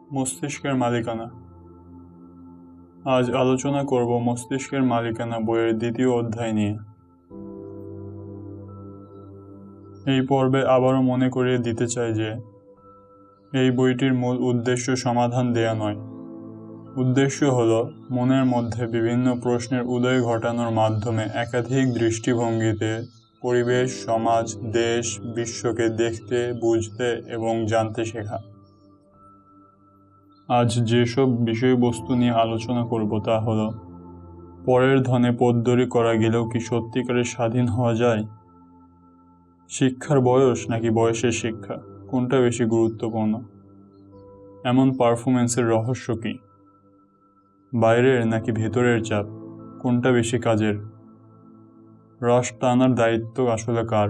মস্তিষ্কের মালিকানা। আজ আলোচনা করব মস্তিষ্কের মালিকানা বইয়ের দ্বিতীয় অধ্যায় নিয়ে। এই পর্বে আবারও মনে করিয়ে দিতে চাই যে এই বইটির মূল উদ্দেশ্য সমাধান দেয়া নয়। উদ্দেশ্য হল মনের মধ্যে বিভিন্ন প্রশ্নের উদয় ঘটানোর মাধ্যমে একাধিক দৃষ্টিভঙ্গিতে পরিবেশ, সমাজ, দেশ, বিশ্বকে দেখতে, বুঝতে এবং জানতে শেখা। আজ যেসব বিষয়বস্তু নিয়ে আলোচনা করব তা হল, পরের ধনে পোদ্দরি করা গেলেও কি সত্যিকারের স্বাধীন হওয়া যায়? শিক্ষার বয়স নাকি বয়সের শিক্ষা, কোনটা বেশি গুরুত্বপূর্ণ? এমন পারফরমেন্সের রহস্য কি? বাইরের নাকি ভেতরের চাপ, কোনটা বেশি কাজের? রাশ টানার দায়িত্ব আসলে কার?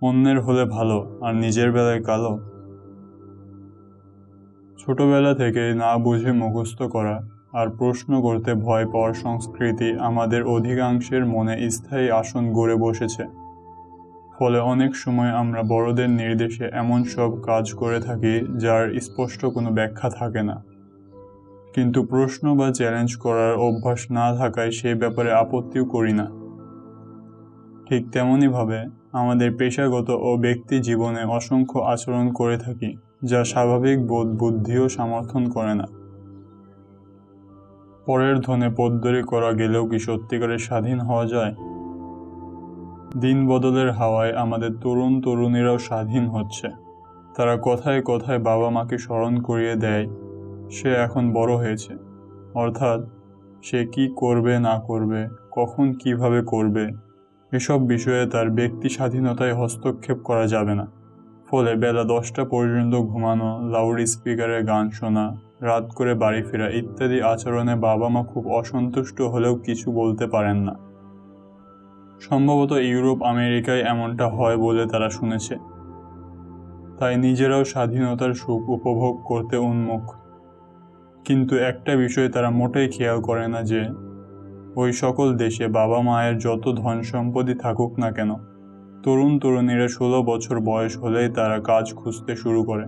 অন্যের হলে ভালো আর নিজের বেলায় কালো? ছোটবেলা থেকে না বুঝে মুখস্থ করা আর প্রশ্ন করতে ভয় পাওয়ার সংস্কৃতি আমাদের অধিকাংশের মনে স্থায়ী আসন গড়ে বসেছে। ফলে অনেক সময় আমরা বড়দের নির্দেশে এমন সব কাজ করে থাকি যার স্পষ্ট কোনো ব্যাখ্যা থাকে না। কিন্তু প্রশ্ন বা চ্যালেঞ্জ করার অভ্যাস না থাকায় সেই ব্যাপারে আপত্তিও করি না। ঠিক তেমনইভাবে আমাদের পেশাগত ও ব্যক্তি জীবনে অসংখ্য আচরণ করে থাকি যা স্বাভাবিক বোধ বুদ্ধিও সমর্থন করে না। পরের ধনে পোদ্দরি করা গেলেও কি সত্যিকারের স্বাধীন হওয়া যায়? দিন বদলের হাওয়ায় আমাদের তরুণ তরুণীরাও স্বাধীন হচ্ছে। তারা কথায় কথায় বাবা মাকে স্মরণ করিয়ে দেয় সে এখন বড় হয়েছে, অর্থাৎ সে কি করবে না করবে, কখন কিভাবে করবে, এসব বিষয়ে তার ব্যক্তি স্বাধীনতায় হস্তক্ষেপ করা যাবে না। ফলে বেলা 10টা পর্যন্ত ঘুমানো, লাউড স্পিকারে গান শোনা, রাত করে বাড়ি ফেরা ইত্যাদি আচরণে বাবা মা খুব অসন্তুষ্ট হলেও কিছু বলতে পারেন না। সম্ভবত ইউরোপ আমেরিকায় এমনটা হয় বলে তারা শুনেছে, তাই নিজেরাও স্বাধীনতার সুখ উপভোগ করতে উন্মুখ। কিন্তু একটা বিষয় তারা মোটেই খেয়াল করে না যে ওই সকল দেশে বাবা মায়ের যত ধন সম্পত্তি থাকুক না কেন, তরুণ তরুণীরা 16 বছর বয়স হলেই তারা কাজ খুঁজতে শুরু করে।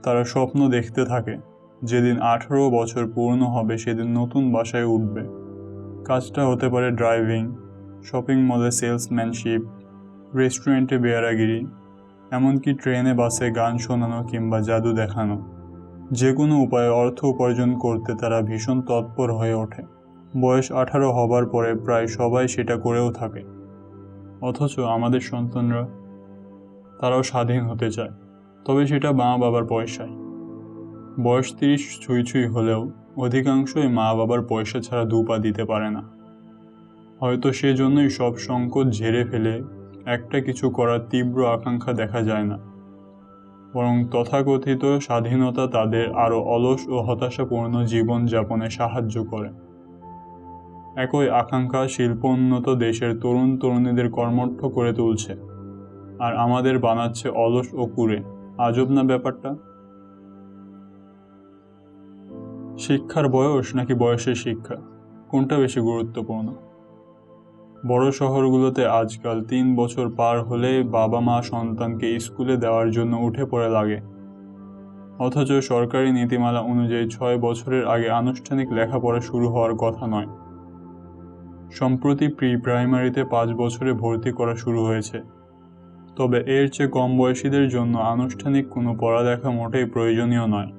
তারা স্বপ্ন দেখতে থাকে যেদিন 18 বছর পূর্ণ হবে সেদিন নতুন বাসায় উঠবে। কাজটা হতে পারে ড্রাইভিং, শপিং মলে সেলসম্যানশিপ, রেস্টুরেন্টে বেয়ারাগিরি, এমনকি ট্রেনে বাসে গান শোনানো কিংবা জাদু দেখানো। যে কোনো উপায়ে অর্থ উপার্জন করতে তারা ভীষণ তৎপর হয়ে ওঠে। বয়স 18 হবার পরে প্রায় সবাই সেটা করেও থাকে। অথচ আমাদের সন্তানরা, তারাও স্বাধীন হতে চায়, তবে সেটা মা বাবার পয়সায়। বয়স 30 ছুঁই ছুঁই হলেও অধিকাংশই মা বাবার পয়সা ছাড়া দুপা দিতে পারে না। হয়তো সেজন্যই সব সংকট ঝেড়ে ফেলে একটা কিছু করার তীব্র আকাঙ্ক্ষা দেখা যায় না, বরং তথাকথিত স্বাধীনতা তাদের আরও অলস ও হতাশাপূর্ণ জীবন যাপনে সাহায্য করে। একই আকাঙ্ক্ষা শিল্পোন্নত দেশের তরুণ তরুণীদের কর্মঠ করে তুলছে, আর আমাদের বানাচ্ছে অলস ও কুঁড়ে। আজব না ব্যাপারটা? শিক্ষার বয়স নাকি বয়সের শিক্ষা, কোনটা বেশি গুরুত্বপূর্ণ? বড় শহরগুলোতে আজকাল 3 বছর পার হলেই বাবা মা সন্তানকে স্কুলে দেওয়ার জন্য উঠে পড়ে লাগে। অথচ সরকারি নীতিমালা অনুযায়ী 6 বছরের আগে আনুষ্ঠানিক লেখাপড়া শুরু হওয়ার কথা নয়। সম্প্রতি প্রাইমারিতে 5 বছরে ভর্তি করা শুরু হয়েছে। তবে এর চেয়ে কম বয়সীদের জন্য আনুষ্ঠানিক কোনো পড়ালেখা মোটেই প্রয়োজনীয় নয়।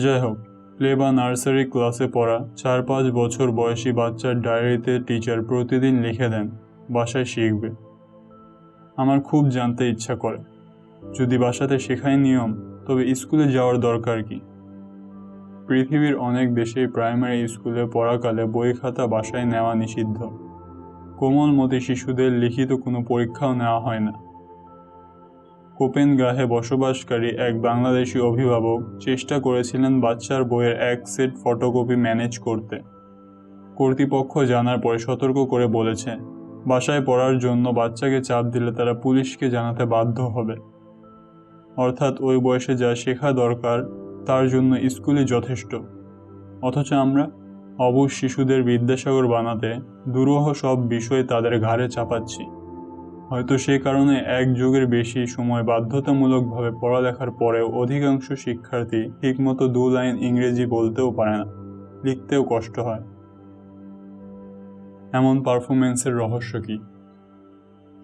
যাই হোক, প্লে বা নার্সারি ক্লাসে পড়া 4-5 বছর বয়সী বাচ্চার ডায়েরিতে টিচার প্রতিদিন লিখে দেন বাসায় শিখবে। আমার খুব জানতে ইচ্ছা করে, যদি বাসাতে শেখায় নিয়ম, তবে স্কুলে যাওয়ার দরকার কি? পৃথিবীর অনেক দেশেই প্রাইমারি স্কুলে পড়াকালে বই খাতা বাসায় নেওয়া নিষিদ্ধ। কোমলমতি শিশুদের লিখিত কোনো পরীক্ষাও নেওয়া হয় না। কোপেনগাহে বসবাসকারী এক বাংলাদেশি অভিভাবক চেষ্টা করেছিলেন বাচ্চার বইয়ের এক সেট ফটোকপি ম্যানেজ করতে। কর্তৃপক্ষ জানার পরে সতর্ক করে বলেছে, বাসায় পড়ার জন্য বাচ্চাকে চাপ দিলে তারা পুলিশকে জানাতে বাধ্য হবে। অর্থাৎ ওই বয়সে যা শেখা দরকার তার জন্য স্কুলই যথেষ্ট। অথচ আমরা অবুঝ শিশুদের বিদ্যাসাগর বানাতে দুরূহ সব বিষয় তাদের ঘাড়ে চাপাচ্ছি। হয়তো সে কারণে এক যুগের বেশি সময় বাধ্যতামূলকভাবে পড়ালেখার পরেও অধিকাংশ শিক্ষার্থী ঠিকমতো 2 লাইন ইংরেজি বলতেও পারে না, লিখতেও কষ্ট হয়। এমন পারফরমেন্সের রহস্য কি?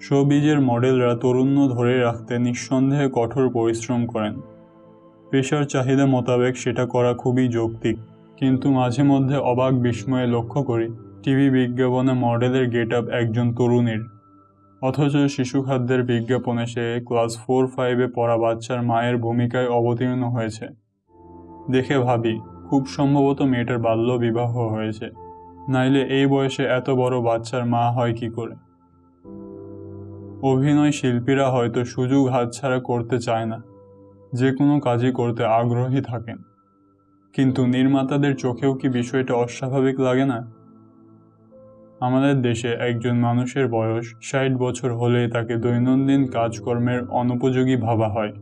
শোবিজের মডেলরা তরুণ্য ধরে রাখতে নিঃসন্দেহে কঠোর পরিশ্রম করেন। পেশার চাহিদা মোতাবেক সেটা করা খুবই যৌক্তিক, কিন্তু মাঝে মধ্যে অবাক বিস্ময়ে লক্ষ্য করি টিভি বিজ্ঞাপনে মডেলের গেটআপ একজন তরুণীর, অথচ শিশু খাদ্যের বিজ্ঞাপনে সে ক্লাস 4-5-এ পড়া বাচ্চার মায়ের ভূমিকায় অবতীর্ণ হয়েছে। দেখে ভাবি, খুব সম্ভবত মেয়েটার বাল্য বিবাহ হয়েছে, নাইলে এই বয়সে এত বড় বাচ্চার মা হয় কি করে? অভিনয় শিল্পীরা হয়তো সুযোগ হাতছাড়া করতে চায় না, যে কোনো কাজই করতে আগ্রহী থাকেন, কিন্তু নির্মাতাদের চোখেও কি বিষয়টা অস্বাভাবিক লাগে না? আমাদের দেশে একজন মানুষের বয়স 60 বছর হলে তাকে দৈনন্দিন কাজকর্মের অনুপযোগী ভাবা হয়।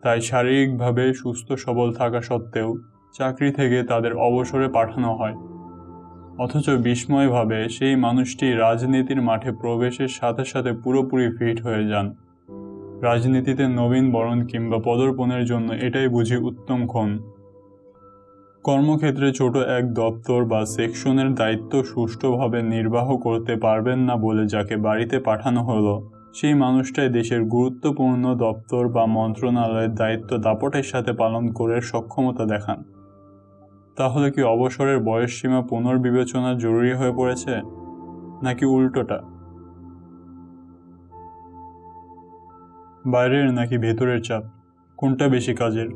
তাই শারীরিকভাবে সুস্থ সবল থাকা সত্ত্বেও চাকরি থেকে তাদের অবসরে পাঠানো হয়। অথচ বিস্ময়ভাবে সেই মানুষটি রাজনীতির মাঠে প্রবেশের সাথে সাথে পুরোপুরি ফিট হয়ে যান। রাজনীতিতে নবীন বরণ কিংবা পদার্পণের জন্য এটাই বুঝি উত্তম ক্ষণ। কর্মক্ষেত্রে ছোট এক দপ্তর বা সেকশনের দায়িত্ব সুষ্ঠুভাবে নির্বাহ করতে পারবেন না বলে যাকে বাড়িতে পাঠানো হলো, সেই মানুষটাই দেশের গুরুত্বপূর্ণ দপ্তর বা মন্ত্রণালয়ের দায়িত্ব দাপটের সাথে পালন করে সক্ষমতা দেখান। তাহলে কি অবসরের বয়সসীমা পুনর্বিবেচনা জরুরি হয়ে পড়েছে, নাকি উল্টোটা? বাইরের নাকি ভেতরের চাপ, কোনটা বেশি কাজের?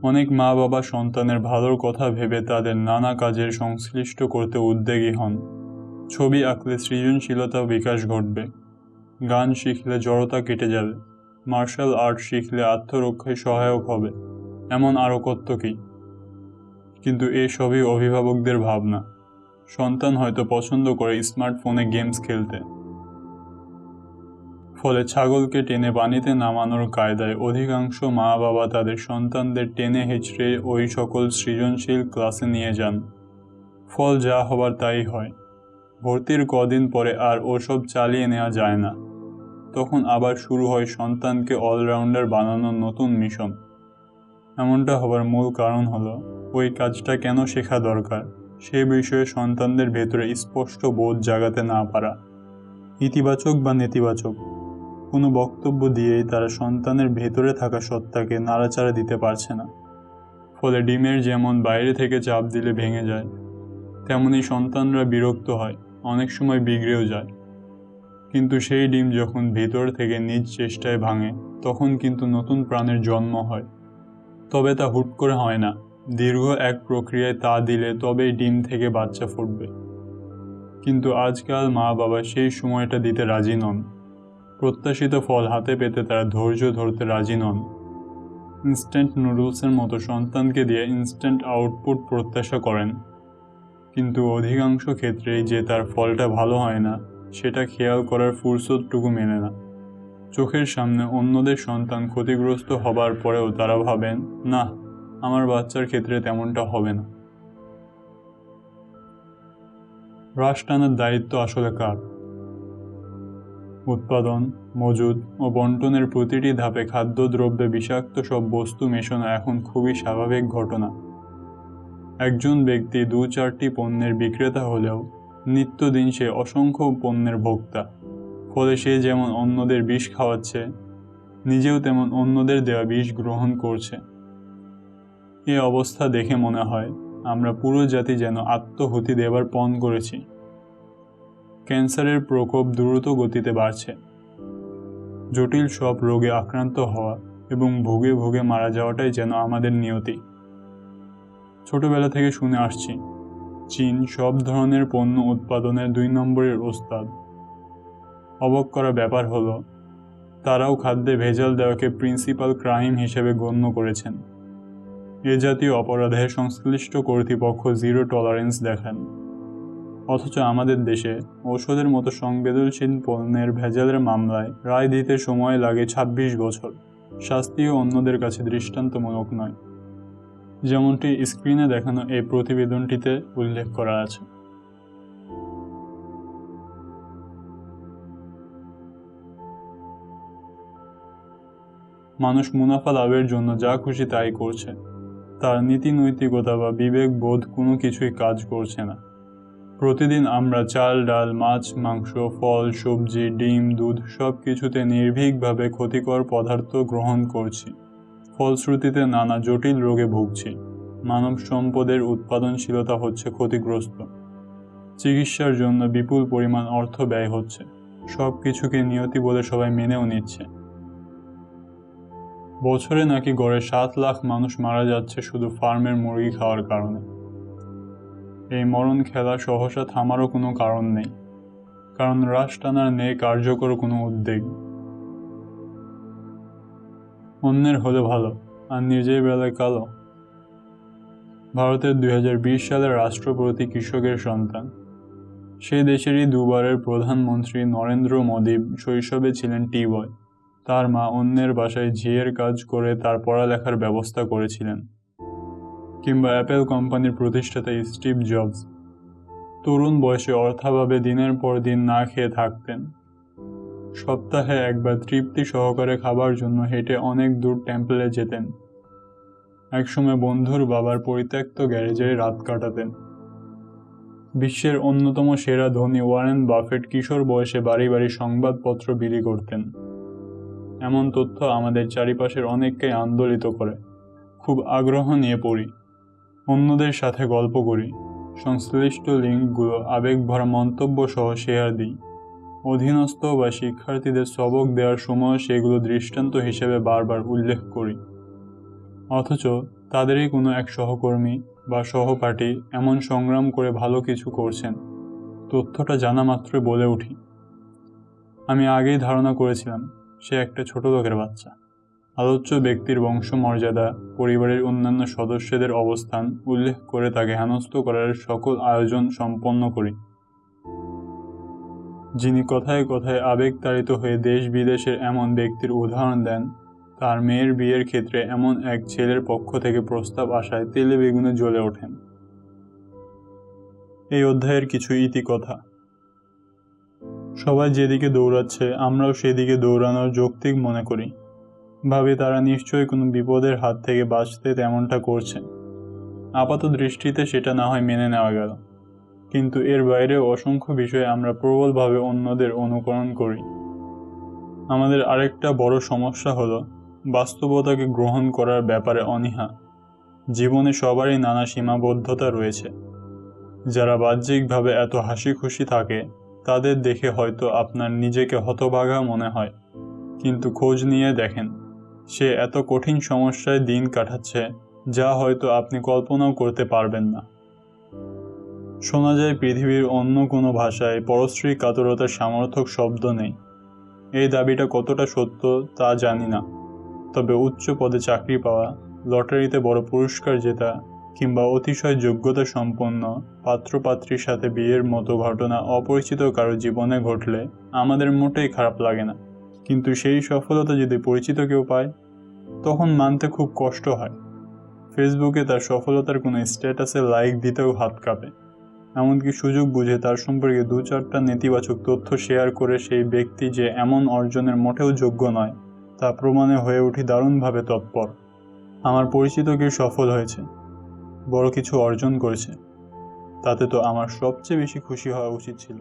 অনেক মা বাবা সন্তানের ভালোর কথা ভেবে তাদের নানা কাজের সংশ্লিষ্ট করতে উদ্যোগী হন। ছবি আঁকলে সৃজনশীলতা বিকাশ ঘটবে, গান শিখলে জড়তা কেটে যাবে, মার্শাল আর্ট শিখলে আত্মরক্ষায় সহায়ক হবে, এমন আরও কত কি। কিন্তু এসবই অভিভাবকদের ভাবনা। সন্তান হয়তো পছন্দ করে স্মার্টফোনে গেমস খেলতে, ফলে ছাগলকে টেনে পানিতে নামানোর কায়দায় অধিকাংশ মা বাবা তাদের সন্তানদের টেনে হেঁচড়ে ওই সকল সৃজনশীল ক্লাসে নিয়ে যান। ফল যা হবার তাই হয়। ভর্তির কদিন পরে আর ওসব চালিয়ে নেওয়া যায় না। তখন আবার শুরু হয় সন্তানকে অলরাউন্ডার বানানোর নতুন মিশন। এমনটা হবার মূল কারণ হলো ওই কাজটা কেন শেখা দরকার সে বিষয়ে সন্তানদের ভেতরে স্পষ্ট বোধ জাগাতে না পারা। ইতিবাচক বা নেতিবাচক কোনো বক্তব্য দিয়েই তারা সন্তানের ভেতরে থাকা সত্তাকে নাড়াচাড়া দিতে পারছে না। ফলে ডিমের যেমন বাইরে থেকে চাপ দিলে ভেঙে যায়, তেমনি সন্তানরা বিরক্ত হয়, অনেক সময় বিগড়েও যায়। কিন্তু সেই ডিম যখন ভেতর থেকে নিজ চেষ্টায় ভাঙে, তখন কিন্তু নতুন প্রাণের জন্ম হয়। তবে তা হুট করে হয় না, দীর্ঘ এক প্রক্রিয়ায় তা দিলে তবেই ডিম থেকে বাচ্চা ফুটবে। কিন্তু আজকাল মা বাবা সেই সময়টা দিতে রাজি নন। প্রত্যাশিত ফল হাতে পেতে তারা ধৈর্য ধরতে রাজি নন। ইনস্ট্যান্ট নুডলসের মতো সন্তানকে দিয়ে ইনস্ট্যান্ট আউটপুট প্রত্যাশা করেন, কিন্তু অধিকাংশ ক্ষেত্রেই যে তার ফলটা ভালো হয় না সেটা খেয়াল করার ফুরসতটুকু মেলে না। চোখের সামনে অন্যদের সন্তান ক্ষতিগ্রস্ত হবার পরেও তারা ভাবেন, না, আমার বাচ্চার ক্ষেত্রে তেমনটা হবে না। রাশ টানার দায়িত্ব আসলে কার? উৎপাদন, মজুদ ও বন্টনের প্রতিটি ধাপে খাদ্যদ্রব্যে বিষাক্ত সব বস্তু মেশানো এখন খুবই স্বাভাবিক ঘটনা। একজন ব্যক্তি 2-4টি পণ্যের বিক্রেতা হলেও নিত্যদিন সে অসংখ্য পণ্যের ভোক্তা। ফলে সে যেমন অন্যদের বিষ খাওয়াচ্ছে, নিজেও তেমন অন্যদের দেওয়া বিষ গ্রহণ করছে। এ অবস্থা দেখে মনে হয় আমরা পুরো জাতি যেন আত্মহুতি দেবার পণ করেছি। ক্যান্সারের প্রকোপ দ্রুত গতিতে বাড়ছে। জটিল সব রোগে আক্রান্ত হওয়া এবং ভুগে ভুগে মারা যাওয়াটাই যেন আমাদের নিয়তি। ছোটবেলা থেকে শুনে আসছি, চীন সব ধরনের পণ্য উৎপাদনের 2 নম্বরের ওস্তাদ। অবাক করা ব্যাপার হলো, তারাও খাদ্যে ভেজাল দেওয়াকে প্রিন্সিপাল ক্রাইম হিসেবে গণ্য করেছেন। এ জাতীয় অপরাধে সংশ্লিষ্ট কর্তৃপক্ষ 0 টলারেন্স দেখান। অথচ আমাদের দেশে ঔষধের মতো সংবেদনশীল পণ্যের ভেজালের মামলায় রায় দিতে সময় লাগে 26 বছর। শাস্তিও অন্যদের কাছে দৃষ্টান্তমূলক নয়, যেমনটি স্ক্রিনে দেখানো এই প্রতিবেদনটিতে উল্লেখ করা আছে। মানুষ মুনাফা লাভের জন্য যা খুশি তাই করছে। তার নীতি নৈতিকতা বা বিবেক বোধ কোনো কিছুই কাজ করছে না। প্রতিদিন আমরা চাল, ডাল, মাছ, মাংস, ফল, সবজি, ডিম, দুধ সব কিছুতে নির্ভীকভাবে ক্ষতিকর পদার্থ গ্রহণ করছি। ফলশ্রুতিতে নানা জটিল রোগে ভুগছি। মানব সম্পদের উৎপাদনশীলতা হচ্ছে ক্ষতিগ্রস্ত। চিকিৎসার জন্য বিপুল পরিমাণ অর্থ ব্যয় হচ্ছে। সব কিছুকে নিয়তি বলে সবাই মেনেও নিচ্ছে। বছরে নাকি গড়ে 7 লাখ মানুষ মারা যাচ্ছে শুধু ফার্মের মুরগি খাওয়ার কারণে। এই মরণ খেলা সহসা থামারও কোনো কারণ নেই, কারণ রাশ টানার নেই কার্যকর কোনো উদ্যোগ। অন্যের হলে ভালো, আর নিজের বেলায় কালো। ভারতের 2020 সালের রাষ্ট্রপতি কৃষকের সন্তান। সেই দেশেরই দুবারের প্রধানমন্ত্রী নরেন্দ্র মোদী শৈশবে ছিলেন টি-বয়। তার মা অন্যের বাসায় ঝিয়ের কাজ করে তার পড়ালেখার ব্যবস্থা করেছিলেন। কিংবা অ্যাপেল কোম্পানির প্রতিষ্ঠাতা স্টিভ জবস তরুণ বয়সে অর্থাভাবে দিনের পর দিন না খেয়ে থাকতেন। সপ্তাহে একবার তৃপ্তি সহকারে খাবার জন্য হেঁটে অনেক দূর টেম্পলে যেতেন। একসময় বন্ধুর বাবার পরিত্যক্ত গ্যারেজে রাত কাটাতেন। বিশ্বের অন্যতম সেরা ধনী ওয়ারেন বাফেট কিশোর বয়সে বাড়ি বাড়ি সংবাদপত্র বিলি করতেন। এমন তথ্য আমাদের চারিপাশের অনেককেই আন্দোলিত করে। খুব আগ্রহ নিয়ে পড়ি, অন্যদের সাথে গল্প করি, সংশ্লিষ্ট লিঙ্কগুলো আবেগভরা মন্তব্য সহ শেয়ার দিই। অধীনস্থ বা শিক্ষার্থীদের সবক দেওয়ার সময় সেগুলো দৃষ্টান্ত হিসেবে বারবার উল্লেখ করি। অথচ তাদেরই কোনো এক সহকর্মী বা সহপাঠী এমন সংগ্রাম করে ভালো কিছু করছেন, তথ্যটা জানা মাত্রই বলে উঠি, আমি আগেই ধারণা করেছিলাম সে একটা ছোট লোকের বাচ্চা। আলোচ্য ব্যক্তির বংশমর্যাদা, পরিবারের অন্যান্য সদস্যদের অবস্থান উল্লেখ করে তাকে হেনস্থ করার সকল আয়োজন সম্পন্ন করি। যিনি কথায় কথায় আবেগতাড়িত হয়ে দেশ বিদেশের এমন ব্যক্তির উদাহরণ দেন, তার মেয়ের বিয়ের ক্ষেত্রে এমন এক ছেলের পক্ষ থেকে প্রস্তাব আসায় তেলে বেগুনে জ্বলে ওঠেন। এই অধ্যায়ের কিছু ইতিকথা। সবাই যেদিকে দৌড়াচ্ছে আমরাও সেদিকে দৌড়ানোর যৌক্তিক মনে করি। ভাবি তারা নিশ্চয়ই কোনো বিপদের হাত থেকে বাঁচতে তেমনটা করছে। আপাত দৃষ্টিতে সেটা না হয় মেনে নেওয়া গেল, কিন্তু এর বাইরেও অসংখ্য বিষয়ে আমরা প্রবলভাবে অন্যদের অনুকরণ করি। আমাদের আরেকটা বড় সমস্যা হলো বাস্তবতাকে গ্রহণ করার ব্যাপারে অনীহা। জীবনে সবারই নানা সীমাবদ্ধতা রয়েছে। যারা বাহ্যিকভাবে এত হাসি খুশি থাকে তাদের দেখে হয়তো আপনার নিজেকে হতভাগা মনে হয়, কিন্তু খোঁজ নিয়ে দেখেন সে এত কঠিন সমস্যায় দিন কাটাচ্ছে যা হয়তো আপনি কল্পনাও করতে পারবেন না। শোনা যায় পৃথিবীর অন্য কোনো ভাষায় পরশ্রী কাতরতার সামর্থক শব্দ নেই। এই দাবিটা কতটা সত্য তা জানি না, তবে উচ্চ পদে চাকরি পাওয়া, লটারিতে বড় পুরস্কার জেতা কিংবা অতিশয় যোগ্যতা সম্পন্ন পাত্রপাত্রীর সাথে বিয়ের মতো ঘটনা অপরিচিত কারো জীবনে ঘটলে আমাদের মোটেই খারাপ লাগে না। কিন্তু সেই সফলতা যদি পরিচিত কেউ পায় তখন মানতে খুব কষ্ট হয়। ফেসবুকে তার সফলতার কোনো স্ট্যাটাসে লাইক দিতেও হাত কাঁপে। এমনকি সুযোগ বুঝে তার সম্পর্কে 2-4টা নেতিবাচক তথ্য শেয়ার করে সেই ব্যক্তি যে এমন অর্জনের মোটেও যোগ্য নয় তা প্রমাণে হয়ে উঠি দারুণভাবে তৎপর। আমার পরিচিত কেউ সফল হয়েছে, বড় কিছু অর্জন করেছে, তাতে তো আমার সবচেয়ে বেশি খুশি হওয়া উচিত ছিল।